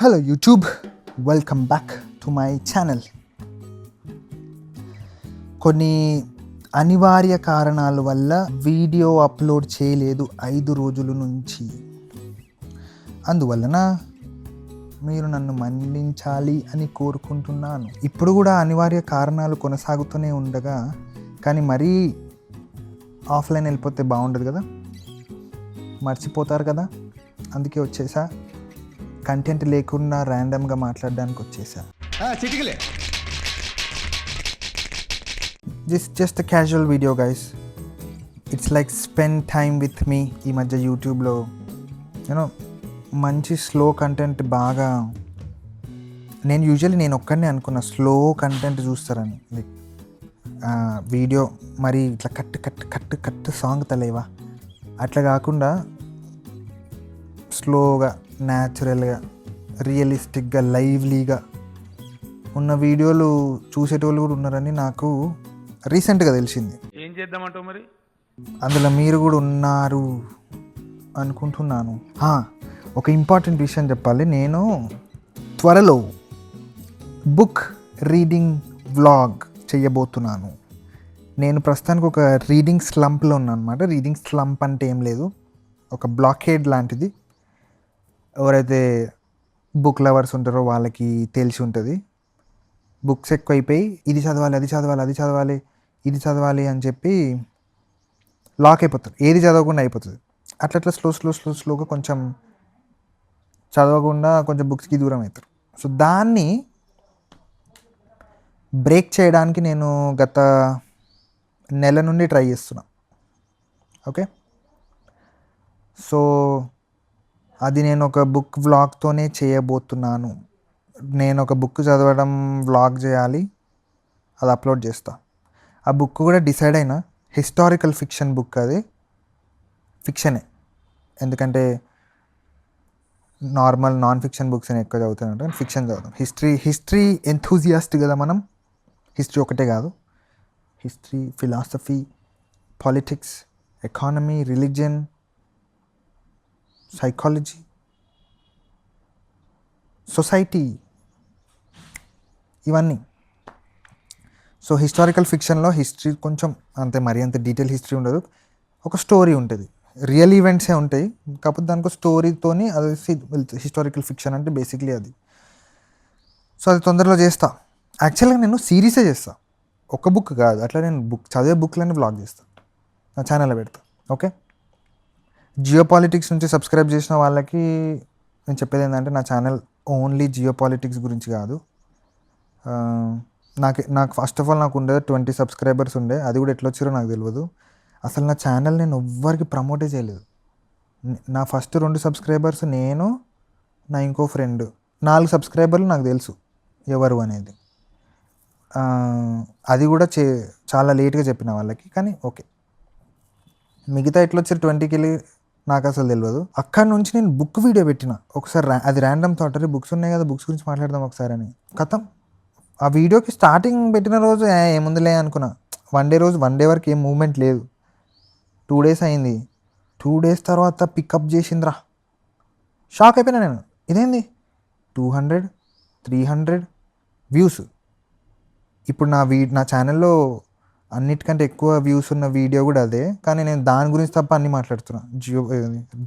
Hello YouTube, welcome back to my channel. కొన్ని అనివార్య కారణాల వల్ల వీడియో అప్లోడ్ చేయలేదు 5 రోజుల నుంచి. అందువలన మీరు నన్ను మన్నించాలి అని కోరుకుంటున్నాను. ఇప్పుడు కూడా అనివార్య కారణాలు కొనసాగుతూనే ఉండగా, కానీ మరీ ఆఫ్లైన్ వెళ్ళిపోతే బాగుండదు కదా, మర్చిపోతారు కదా. అందుకే వచ్చేసా, కంటెంట్ లేకుండా ర్యాండమ్గా మాట్లాడడానికి వచ్చేసా. Just casual video guys. It's like spend time with మీ. ఈ మధ్య యూట్యూబ్లో యూనో మంచి స్లో కంటెంట్ బాగా, నేను ఒక్కడనే అనుకున్నా స్లో కంటెంట్ చూస్తారని. లైక్ వీడియో మరి ఇట్లా కట్ సాంగ్ తలేవా అట్లా కాకుండా స్లోగా, న్యాచురల్గా, రియలిస్టిక్గా, లైవ్లీగా ఉన్న వీడియోలు చూసేటోళ్ళు కూడా ఉన్నారని నాకు రీసెంట్గా తెలిసింది. ఏం చేద్దామంటావు మరి? అందులో మీరు కూడా ఉన్నారు అనుకుంటున్నాను. ఒక ఇంపార్టెంట్ విషయం చెప్పాలి. నేను త్వరలో బుక్ రీడింగ్ వ్లాగ్ చేయబోతున్నాను. నేను ప్రస్తుతానికి ఒక రీడింగ్ స్లంప్లో ఉన్నాను అనమాట. రీడింగ్ స్లంప్ అంటే ఏం లేదు, ఒక బ్లాకేడ్ లాంటిది. ఎవరైతే బుక్ లవర్స్ ఉంటారో వాళ్ళకి తెలిసి ఉంటుంది. బుక్స్ ఎక్కువైపోయి ఇది చదవాలి, అది చదవాలి, అది చదవాలి, ఇది చదవాలి అని చెప్పి లాక్ అయిపోతారు. ఏది చదవకుండా అయిపోతుంది. అట్లా స్లోగా కొంచెం చదవకుండా కొంచెం బుక్స్కి దూరం అవుతారు. సో దాన్ని బ్రేక్ చేయడానికి నేను గత నెల నుండి ట్రై చేస్తున్నా. ఓకే, సో అది నేను ఒక బుక్ వ్లాగ్తోనే చేయబోతున్నాను. నేను ఒక బుక్ చదవడం వ్లాగ్ చేయాలి, అది అప్లోడ్ చేస్తా. ఆ బుక్ కూడా డిసైడ్ అయినా, హిస్టారికల్ ఫిక్షన్ బుక్. అది ఫిక్షనే, ఎందుకంటే నార్మల్ నాన్ ఫిక్షన్ బుక్స్ నేను ఎక్కువ చదువుతాను, ఫిక్షన్ చదువుతాం. హిస్టరీ ఎంథూజియాస్ట్ కదా మనం. హిస్టరీ ఒకటే కాదు, history, philosophy, politics, economy, religion, psychology, society, ఇవన్నీ. సో హిస్టారికల్ ఫిక్షన్లో హిస్టరీ కొంచెం మరీ అంత డీటెయిల్ హిస్టరీ ఉండదు. ఒక స్టోరీ ఉంటుంది, రియల్ ఈవెంట్సే ఉంటాయి, కాకపోతే దానికి స్టోరీతోని అది వెళ్తుంది. హిస్టారికల్ ఫిక్షన్ అంటే బేసిక్లీ అది. సో అది తొందరలో చేస్తా. యాక్చువల్గా నేను సిరీసే చేస్తా, ఒక బుక్ కాదు. అట్లా నేను చదివే బుక్లన్నీ బ్లాగ్ చేస్తాను, నా ఛానల్లో పెడతా. ఓకే, జియో పాలిటిక్స్ నుంచి సబ్స్క్రైబ్ చేసిన వాళ్ళకి నేను చెప్పేది ఏంటంటే, నా ఛానల్ ఓన్లీ జియో పాలిటిక్స్ గురించి కాదు. నాకు ఫస్ట్ ఆఫ్ ఆల్ నాకు ఉండేది 20 సబ్స్క్రైబర్స్ ఉండే. అది కూడా ఎట్లా వచ్చారో నాకు తెలియదు. అసలు నా ఛానల్ నేను ఎవ్వరికి ప్రమోటే చేయలేదు. నా ఫస్ట్ 2 సబ్స్క్రైబర్స్ నేను, నా ఇంకో ఫ్రెండ్. 4 సబ్స్క్రైబర్లు నాకు తెలుసు ఎవరు అనేది. అది కూడా చాలా లేట్గా చెప్పిన వాళ్ళకి. కానీ ఓకే, మిగతా ఎట్లా వచ్చారు 20కి నాకు అసలు తెలియదు. అక్కడ నుంచి నేను బుక్ వీడియో పెట్టిన ఒకసారి. అది ర్యాండమ్ థాట్, బుక్స్ ఉన్నాయి కదా, బుక్స్ గురించి మాట్లాడదాం ఒకసారి అని. కథం ఆ వీడియోకి స్టార్టింగ్ పెట్టిన రోజు ఏముందిలే అనుకున్నా. వన్ డే వరకు ఏం మూవ్మెంట్ లేదు. 2 days అయింది. 2 days తర్వాత పికప్ చేసిందిరా. షాక్ అయిపోయినా నేను. ఇదేంది 200, 300 వ్యూస్. ఇప్పుడు నా ఛానల్లో అన్నిటికంటే ఎక్కువ వ్యూస్ ఉన్న వీడియో కూడా అదే. కానీ నేను దాని గురించి తప్ప అన్నీ మాట్లాడుతున్నా,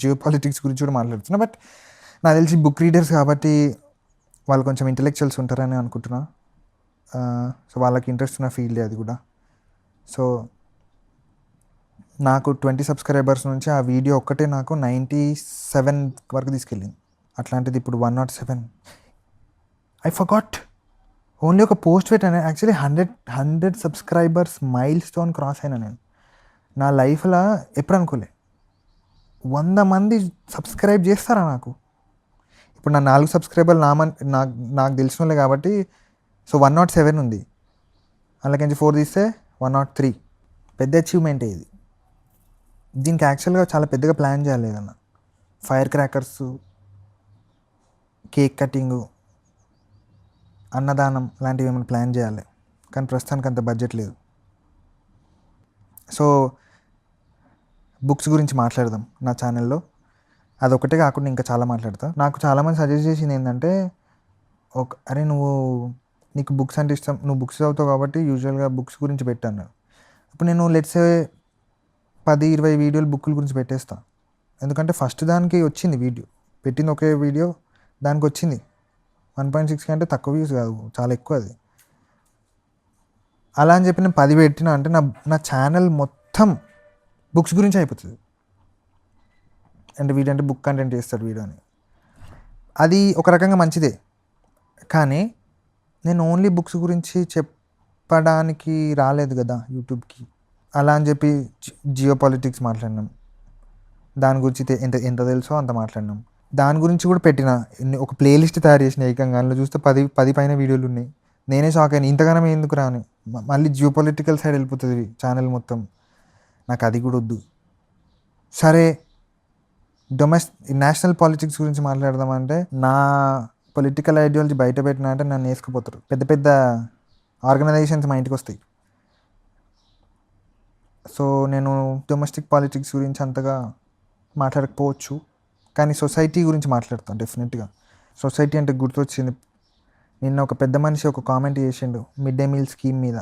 జియో పాలిటిక్స్ గురించి కూడా మాట్లాడుతున్నా. బట్ నాకు తెలిసి బుక్ రీడర్స్ కాబట్టి వాళ్ళు కొంచెం ఇంటెలెక్చువల్స్ ఉంటారని అనుకుంటున్నా. సో వాళ్ళకి ఇంట్రెస్ట్ ఉన్న ఫీల్డే అది కూడా. సో నాకు 20 సబ్స్క్రైబర్స్ నుంచి ఆ వీడియో ఒక్కటే నాకు 97 వరకు తీసుకెళ్ళింది. అట్లాంటిది ఇప్పుడు 107. ఐ ఫర్గాట్, ఓన్లీ ఒక పోస్ట్ పెట్టాను. Actually 100 subscribers mile stone cross అయినా నేను నా లైఫ్లో. ఎప్పుడు అనుకోలే 100 మంది సబ్స్క్రైబ్ చేస్తారా నాకు. ఇప్పుడు నా 4 సబ్స్క్రైబర్లు నాకు తెలిసిన వాళ్ళే కాబట్టి. సో 107 ఉంది, అలాగే 4 తీస్తే 103. పెద్ద అచీవ్మెంటే ఇది. దీనికి యాక్చువల్గా చాలా పెద్దగా ప్లాన్ చేయాలి ఏదన్నా. ఫైర్ క్రాకర్స్, కేక్ కటింగు, అన్నదానం లాంటివి ఏమైనా ప్లాన్ చేయాలి. కానీ ప్రస్తుతానికి అంత బడ్జెట్ లేదు. సో బుక్స్ గురించి మాట్లాడదాం నా ఛానల్లో. అదొకటే కాకుండా ఇంకా చాలా మాట్లాడతా. నాకు చాలామంది సజెస్ట్ చేసింది ఏంటంటే, అరే నువ్వు నీకు బుక్స్ అంటే ఇష్టం, నువ్వు బుక్స్ చదువుతావు కాబట్టి యూజువల్గా బుక్స్ గురించి పెట్టాను. ఇప్పుడు నేను లెట్సే 10-20 వీడియోలు బుక్కుల గురించి పెట్టేస్తా. ఎందుకంటే ఫస్ట్ దానికి వచ్చింది వీడియో, పెట్టింది ఒకే వీడియో, దానికి వచ్చింది 1.6K అంటే తక్కువ వ్యూస్ కాదు, చాలా ఎక్కువ అది. అలా అని చెప్పి నేను 10 పెట్టినా అంటే నా నా ఛానల్ మొత్తం బుక్స్ గురించి అయిపోతుంది. అంటే వీడంటే బుక్ కంటెంట్ చేస్తాడు వీడియో అని. అది ఒక రకంగా మంచిదే, కానీ నేను ఓన్లీ బుక్స్ గురించి చెప్పడానికి రాలేదు కదా యూట్యూబ్కి. అలా అని చెప్పి జియో పాలిటిక్స్ మాట్లాడినాం, దాని గురించి ఎంత ఎంత తెలుసో అంత మాట్లాడినాం. దాని గురించి కూడా పెట్టిన ఒక ప్లేలిస్ట్ తయారు చేసిన ఏకంగా, అందులో చూస్తే 10 పైన వీడియోలు ఉన్నాయి. నేనే షాక్ అయినా, ఇంతగానం ఎందుకు రాని. మళ్ళీ జియో పొలిటికల్ సైడ్ వెళ్ళిపోతుంది ఛానల్ మొత్తం. నాకు అది కూడా వద్దు. సరే నేషనల్ పాలిటిక్స్ గురించి మాట్లాడదామంటే, నా పొలిటికల్ ఐడియాలజీ బయట పెట్టినా అంటే నన్ను వేసుకుపోతారు. పెద్ద పెద్ద ఆర్గనైజేషన్స్ మా ఇంటికి వస్తాయి. సో నేను డొమెస్టిక్ పాలిటిక్స్ గురించి అంతగా మాట్లాడకపోవచ్చు, కానీ సొసైటీ గురించి మాట్లాడతాను డెఫినెట్గా. సొసైటీ అంటే గుర్తొచ్చింది, నిన్న ఒక పెద్ద మనిషి ఒక కామెంట్ చేసిండు మిడ్ డే మీల్ స్కీమ్ మీద.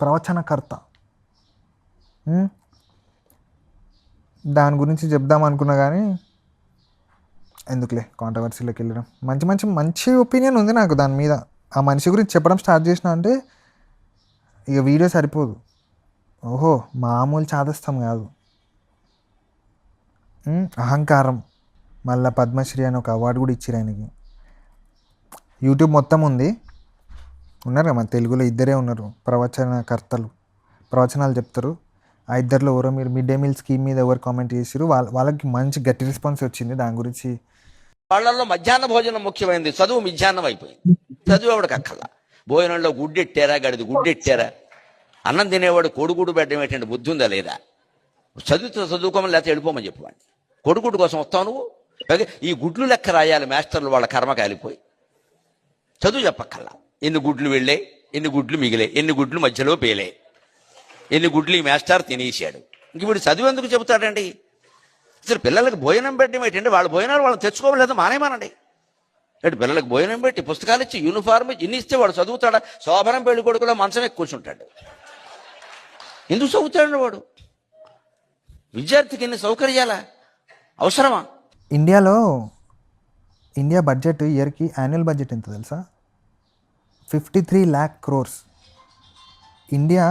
ప్రవచనకర్త దాని గురించి చెప్దాం అనుకున్నా, కానీ ఎందుకులే కాంట్రవర్సీలోకి వెళ్ళడం. మంచి మంచి మంచి ఒపీనియన్ ఉంది నాకు దాని మీద. ఆ మనిషి గురించి చెప్పడం స్టార్ట్ చేసిన అంటే ఇక వీడియో సరిపోదు. ఓహో మామూలు చాదస్తం కాదు, అహంకారం. మళ్ళీ పద్మశ్రీ అని ఒక అవార్డు కూడా ఇచ్చారు ఆయనకి. యూట్యూబ్ మొత్తం ఉంది, ఉన్నారు మన తెలుగులో ఇద్దరే ఉన్నారు ప్రవచనకర్తలు, ప్రవచనాలు చెప్తారు. ఆ ఇద్దరిలో ఎవరో మీరు మిడ్ డే మీల్ స్కీమ్ మీద ఎవరు కామెంట్ చేసారు, వాళ్ళకి మంచి గట్టి రెస్పాన్స్ వచ్చింది దాని గురించి. వాళ్ళల్లో మధ్యాహ్న భోజనం ముఖ్యమైనది, చదువు మధ్యాహ్నం అయిపోయింది. చదువు ఎవడికి అక్కర్లా. భోజనంలో గుడ్డెట్టారా, గడిది గుడ్డెట్టారా, అన్నం తినేవాడు కోడిగుడ్డు పెట్టడం ఏంటంటే బుద్ధి ఉందా లేదా? చదువుకోమని లేకపోతే వెళ్ళిపోమని చెప్పేవాడిని. కోడిగుడ్డు కోసం వస్తావు నువ్వు. ఈ గుడ్లు లెక్క రాయాలి మాస్టర్లు, వాళ్ళ కర్మ కాలిపోయి. చదువు చెప్పక్కల్లా. ఎన్ని గుడ్లు వెళ్ళే, ఎన్ని గుడ్లు మిగిలే, ఎన్ని గుడ్లు మధ్యలో పేలే, ఎన్ని గుడ్లు ఈ మాస్టర్ తినేసాడు. ఇంక వీడు చదువు ఎందుకు చెబుతాడండి? అసలు పిల్లలకి భోజనం పెట్టడం ఏంటంటే, వాళ్ళ భోజనాలు వాళ్ళు తెచ్చుకోవలేదు మానేమానండి. అంటే పిల్లలకు భోజనం పెట్టి పుస్తకాలు ఇచ్చి యూనిఫార్మ్ ఇన్ని ఇస్తే వాడు చదువుతాడా? శోభనం పెళ్లి కొడుకులో మంచం ఎక్కి కూర్చుంటాడు. ఎందుకు చదువుతాడు వాడు? విద్యార్థికి ఎన్ని సౌకర్యాలా అవసరమా? ఇండియా బడ్జెట్ ఇయర్కి యాన్యువల్ బడ్జెట్ ఎంత తెలుసా? 53 lakh crores. ఇండియా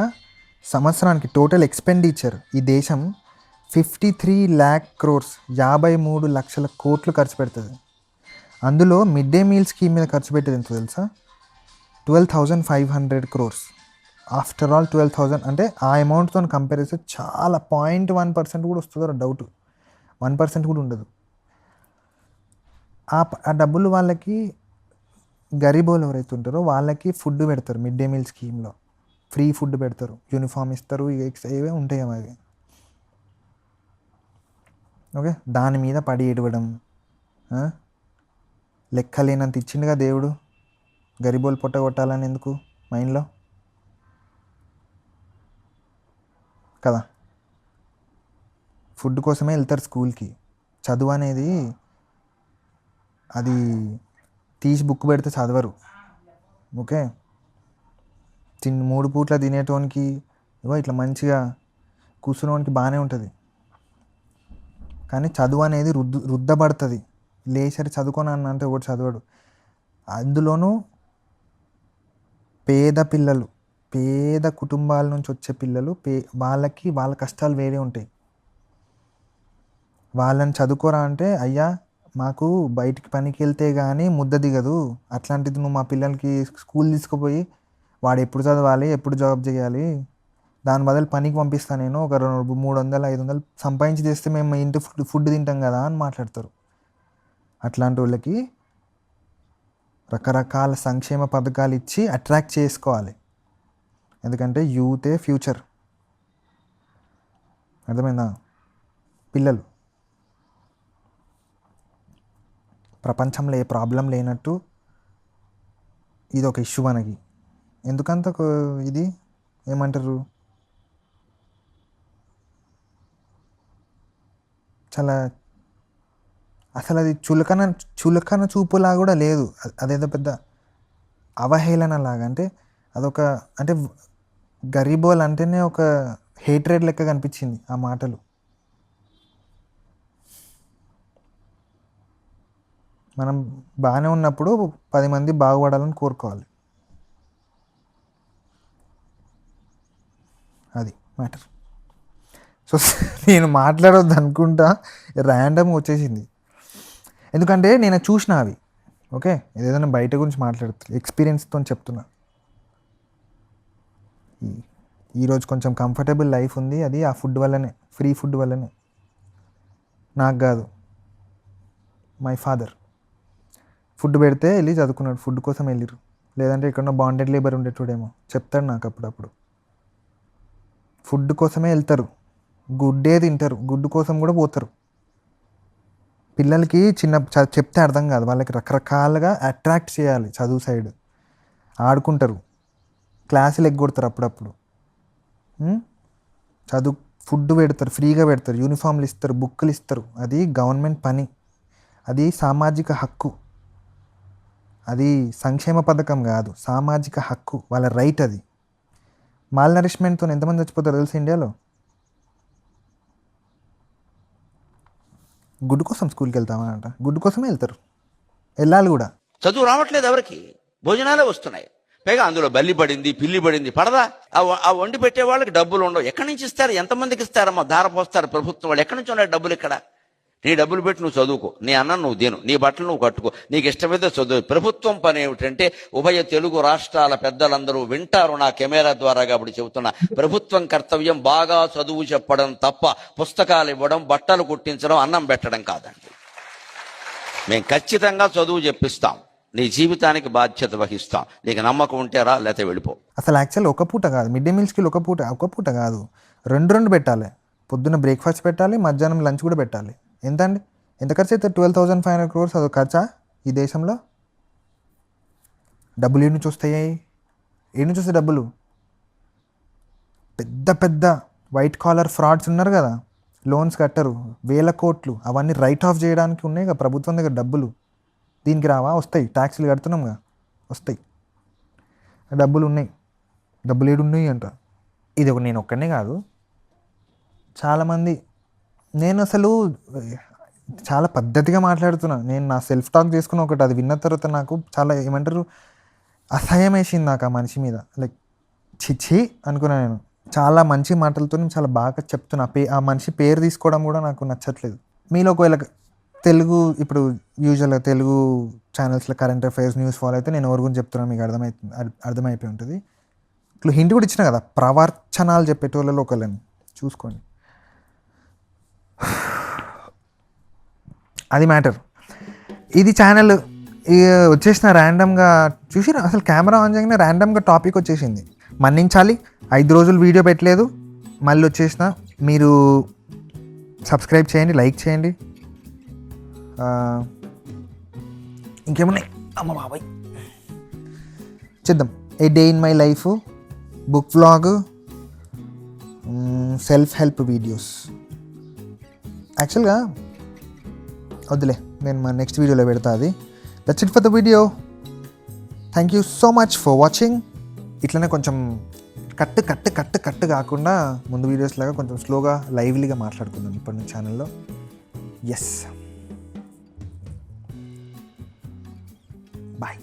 సంవత్సరానికి టోటల్ ఎక్స్పెండిచర్ ఈ దేశం 53 lakh crores, 53 లక్షల కోట్లు ఖర్చు పెడుతుంది. అందులో మిడ్ డే మీల్ స్కీమ్ మీద ఖర్చు పెట్టేది ఎంత తెలుసా? 12,500 crores. ఆఫ్టర్ ఆల్ 12,000 అంటే ఆ అమౌంట్తో కంపేర్ చేస్తే చాలా 0.1% కూడా వస్తుందో డౌట్, 1% కూడా ఉండదు. ఆ డబ్బులు వాళ్ళకి గరీబోలు ఎవరైతే ఉంటారో వాళ్ళకి ఫుడ్ పెడతారు. మిడ్ డే మీల్ స్కీమ్లో ఫ్రీ ఫుడ్ పెడతారు, యూనిఫామ్ ఇస్తారు, ఏవే ఉంటాయి అవి. ఓకే, దాని మీద పడి ఏడవడం, లెక్కలేనంత ఇచ్చిండుగా దేవుడు, గరీబోలు పొట్ట కొట్టాలని ఎందుకు మైండ్లో కదా? ఫుడ్ కోసమే వెళ్తారు స్కూల్కి. చదువు అనేది అది తీసి బుక్ పెడితే చదవరు. ఓకే, 3 పూట్ల తినేటోనికి ఇట్లా మంచిగా కూర్చునేవానికి బాగానే ఉంటుంది, కానీ చదువు అనేది రుద్దబడుతుంది. లేచరి చదువుకొని అంటే ఒకటి చదవడు. అందులోనూ పేద కుటుంబాల నుంచి వచ్చే పిల్లలు, వాళ్ళ కష్టాలు వేరే ఉంటాయి. వాళ్ళని చదువుకోరా అంటే, అయ్యా మాకు బయటికి పనికి వెళ్తే కానీ ముద్ద దిగదు, అట్లాంటిది నువ్వు మా పిల్లలకి స్కూల్ తీసుకుపోయి వాడు ఎప్పుడు చదవాలి, ఎప్పుడు జాబ్ చేయాలి, దాని బదులు పనికి పంపిస్తాను నేను, ఒక 300-500 సంపాదించి తెస్తే మేము ఇంటి ఫుడ్ తింటాం కదా అని మాట్లాడతారు. అట్లాంటి వాళ్ళకి రకరకాల సంక్షేమ పథకాలు ఇచ్చి అట్రాక్ట్ చేసుకోవాలి. ఎందుకంటే యూతే ఫ్యూచర్. అర్థమైందా? పిల్లలు ప్రపంచంలో ఏ ప్రాబ్లం లేనట్టు ఇది ఒక ఇష్యూ మనకి. ఎందుకంత ఇది ఏమంటారు, చాలా అసలు అది చులకన చూపులా కూడా లేదు. అదేదో పెద్ద అవహేళన లాగా. అంటే అదొక అంటే గరీబోల్ అంటేనే ఒక హేట్రేడ్ లెక్క కనిపించింది ఆ మాటలు. మనం బాగానే ఉన్నప్పుడు 10 మంది బాగుపడాలని కోరుకోవాలి. అది మ్యాటర్. సో నేను మాట్లాడొద్దు అనుకుంటా ర్యాండమ్గా వచ్చేసింది. ఎందుకంటే నేను చూసిన అవి. ఓకే, ఏదైనా బయట గురించి మాట్లాడుతుంది ఎక్స్పీరియన్స్తో చెప్తున్నా. ఈరోజు కొంచెం కంఫర్టబుల్ లైఫ్ ఉంది, అది ఆ ఫుడ్ వల్లనే, ఫ్రీ ఫుడ్ వల్లనే. నాకు కాదు, మై ఫాదర్ ఫుడ్ పెడితే వెళ్ళి చదువుకున్నాడు, ఫుడ్ కోసం వెళ్ళిరు. లేదంటే ఎక్కడో బాండెడ్ లేబర్ ఉండేటోడేమో. చెప్తాడు నాకు అప్పుడప్పుడు. ఫుడ్ కోసమే వెళ్తారు, గుడ్డే తింటారు, గుడ్డు కోసం కూడా పోతారు. పిల్లలకి చెప్తే అర్థం కాదు, వాళ్ళకి రకరకాలుగా అట్రాక్ట్ చేయాలి. చదువు సైడ్ ఆడుకుంటారు, క్లాసులు ఎగ్గొడతారు అప్పుడప్పుడు. చదువు ఫుడ్ పెడతారు, ఫ్రీగా పెడతారు, యూనిఫామ్లు ఇస్తారు, బుక్కులు ఇస్తారు. అది గవర్నమెంట్ పని, అది సామాజిక హక్కు, అది సంక్షేమ పథకం కాదు, సామాజిక హక్కు, వాళ్ళ రైట్ అది. మాల్ నరిష్మెంట్తో ఎంతమంది చచ్చిపోతారు తెలుసు ఇండియాలో? గుడ్డు కోసం స్కూల్కి వెళ్తామా అంట, గుడ్డు కోసమే వెళ్తారు, వెళ్ళాలి కూడా. చదువు రావట్లేదు ఎవరికి, భోజనాలే వస్తున్నాయి. పైగా అందులో బల్లి పడింది, పిల్లి పడింది, పడదా? ఆ వండి పెట్టే వాళ్ళకి డబ్బులు ఉండవు. ఎక్కడి నుంచి ఇస్తారు? ఎంతమందికి ఇస్తారమ్మా? ధార పోస్తారు ప్రభుత్వం వాళ్ళు. ఎక్కడి నుంచి ఉన్నాయి డబ్బులు? ఇక్కడ నీ డబ్బులు పెట్టి నువ్వు చదువుకో, నీ అన్నం నువ్వు తిను, నీ బట్టలు నువ్వు కట్టుకో, నీకు ఇష్టమైతే చదువు. ప్రభుత్వం పని ఏమిటంటే, ఉభయ తెలుగు రాష్ట్రాల పెద్దలందరూ వింటారు నా కెమెరా ద్వారా కాబట్టి చెబుతున్నా, ప్రభుత్వం కర్తవ్యం బాగా చదువు చెప్పడం తప్ప పుస్తకాలు ఇవ్వడం, బట్టలు కుట్టించడం, అన్నం పెట్టడం కాదండి. మేము ఖచ్చితంగా చదువు చెప్పిస్తాం, నీ జీవితానికి బాధ్యత వహిస్తాం. నీకు నమ్మకం ఉంటే రా, లేకపోతే వెళ్ళిపో. అసలు యాక్చువల్ ఒక పూట కాదు, మిడ్ డే మీల్స్కి ఒక పూట కాదు, రెండు పెట్టాలి. పొద్దున్న బ్రేక్ఫాస్ట్ పెట్టాలి, మధ్యాహ్నం లంచ్ కూడా పెట్టాలి. ఎంత అండి, ఎంత ఖర్చు అవుతుంది? 12,500 crores అది ఖర్చా ఈ దేశంలో? డబ్బులు ఏడు నుంచి వస్తాయి? ఏడు నుంచి వస్తాయి డబ్బులు? పెద్ద పెద్ద వైట్ కాలర్ ఫ్రాడ్స్ ఉన్నారు కదా, లోన్స్ కట్టరు, వేల కోట్లు, అవన్నీ రైట్ ఆఫ్ చేయడానికి ఉన్నాయి కదా ప్రభుత్వం దగ్గర డబ్బులు. దీనికి రావా? వస్తాయి, ట్యాక్సీలు కడుతున్నాంగా, వస్తాయి. డబ్బులు ఉన్నాయి, డబ్బులు ఏడు ఉన్నాయి అంట. ఇది నేను ఒక్కనే కాదు, చాలామంది. నేను అసలు చాలా పద్ధతిగా మాట్లాడుతున్నా, నేను నా సెల్ఫ్ టాక్ చేసుకున్న ఒకటి, అది విన్న తర్వాత నాకు చాలా ఏమంటారు అసహ్యం వేసింది నాకు ఆ మనిషి మీద. లైక్ చిచ్చి అనుకున్నా నేను. చాలా మంచి మాటలతో చాలా బాగా చెప్తున్నా. ఆ మనిషి పేరు తీసుకోవడం కూడా నాకు నచ్చట్లేదు. మీలో ఒకవేళ తెలుగు, ఇప్పుడు యూజువల్గా తెలుగు ఛానల్స్లో కరెంట్ అఫైర్స్ న్యూస్ ఫాలో అయితే నేను ఎవరి గురించి చెప్తున్నాను మీకు అర్థమైపోయి ఉంటుంది. ఇట్లా హింట్ కూడా ఇచ్చిన కదా, ప్రవచనాలు చెప్పేటోళ్ళలో ఒకళ్ళని చూసుకోండి. అది మ్యాటర్. ఇది ఛానల్ వచ్చేసిన ర్యాండమ్గా చూసి, అసలు కెమెరా ఆన్ చేయగానే ర్యాండమ్గా టాపిక్ వచ్చేసింది. మన్నించాలి, 5 రోజులు వీడియో పెట్టలేదు, మళ్ళీ వచ్చేసిన. మీరు సబ్స్క్రైబ్ చేయండి, లైక్ చేయండి. ఇంకేమున్నాయి అమ్మ బాబాయ్ చేద్దాం. A day in my life, book vlog, self help videos. యాక్చువల్గా వద్దులే, నేను మా నెక్స్ట్ వీడియోలో పెడతా అది. That's it for the video. Thank you so much for watching. ఇట్లనే కొంచెం కట్ కాకుండా ముందు వీడియోస్ లాగా కొంచెం స్లోగా లైవ్లీగా మాట్లాడుకుందాం ఇప్పటి నుంచి ఛానల్లో. Yes, bye.